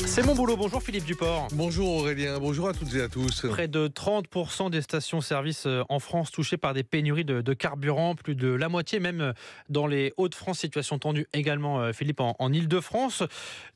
C'est mon boulot. Bonjour Philippe Duport. Bonjour Aurélien, bonjour à toutes et à tous. Près de 30% des stations-service en France touchées par des pénuries de carburant, plus de la moitié même dans les Hauts-de-France, situation tendue également Philippe en Île-de-France.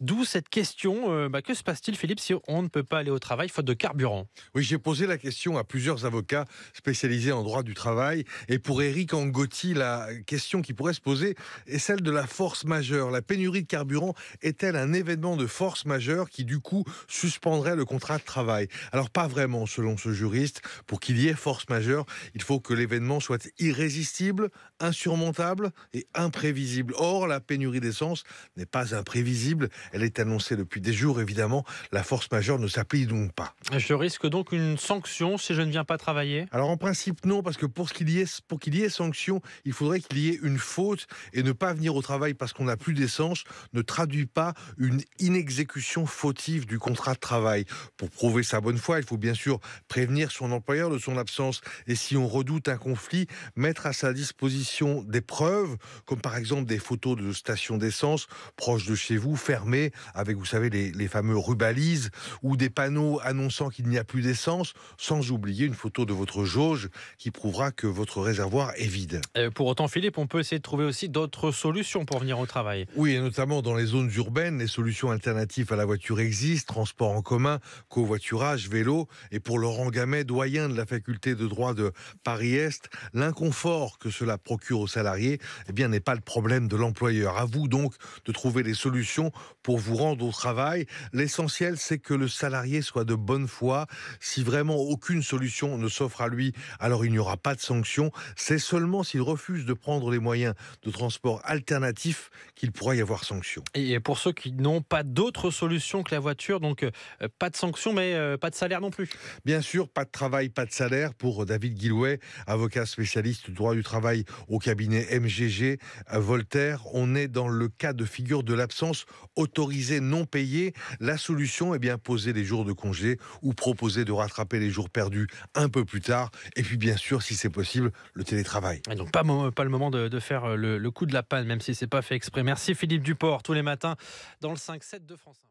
D'où cette question, que se passe-t-il Philippe si on ne peut pas aller au travail faute de carburant? Oui, j'ai posé la question à plusieurs avocats spécialisés en droit du travail et pour Éric Angotti, la question qui pourrait se poser est celle de la force majeure. La pénurie de carburant est-elle un événement de force majeure qui du coup suspendrait le contrat de travail? Alors pas vraiment selon ce juriste. Pour qu'il y ait force majeure, il faut que l'événement soit irrésistible, insurmontable et imprévisible. Or, la pénurie d'essence n'est pas imprévisible, elle est annoncée depuis des jours évidemment. La force majeure ne s'applique donc pas. Je risque donc une sanction si je ne viens pas travailler? Alors en principe non, parce que pour qu'il y ait sanction, il faudrait qu'il y ait une faute, et ne pas venir au travail parce qu'on n'a plus d'essence ne traduit pas une inexécution fautive du contrat de travail. Pour prouver sa bonne foi, il faut bien sûr prévenir son employeur de son absence, et si on redoute un conflit, mettre à sa disposition des preuves, comme par exemple des photos de stations d'essence proches de chez vous, fermées, avec vous savez les fameux rubalises, ou des panneaux annonçant qu'il n'y a plus d'essence, sans oublier une photo de votre jauge qui prouvera que votre réservoir est vide. Pour autant Philippe, on peut essayer de trouver aussi d'autres solutions pour venir au travail. Oui, et notamment dans les zones urbaines, les solutions alternatives à la voiture existent: transport en commun, covoiturage, vélo. Et pour Laurent Gamet, doyen de la faculté de droit de Paris-Est, l'inconfort que cela procure aux salariés n'est pas le problème de l'employeur. À vous donc de trouver les solutions pour vous rendre au travail. L'essentiel, c'est que le salarié soit de bonne foi. Si vraiment aucune solution ne s'offre à lui, alors il n'y aura pas de sanction. C'est seulement s'il refuse de prendre les moyens de transport alternatifs qu'il pourra y avoir sanction. Et pour ceux qui n'ont pas d'autre solution que la voiture, donc pas de sanction mais pas de salaire non plus. Bien sûr, pas de travail, pas de salaire pour David Guillouet, avocat spécialiste du droit du travail au cabinet MGG à Voltaire. On est dans le cas de figure de l'absence autorisée non payée. La solution est bien poser les jours de congé ou proposer de rattraper les jours perdus un peu plus tard. Et puis bien sûr, si c'est possible, le télétravail. Et donc pas le moment de faire le coup de la panne, même si c'est pas fait exprès. Merci Philippe Duport, tous les matins dans le 5-7 de France Info.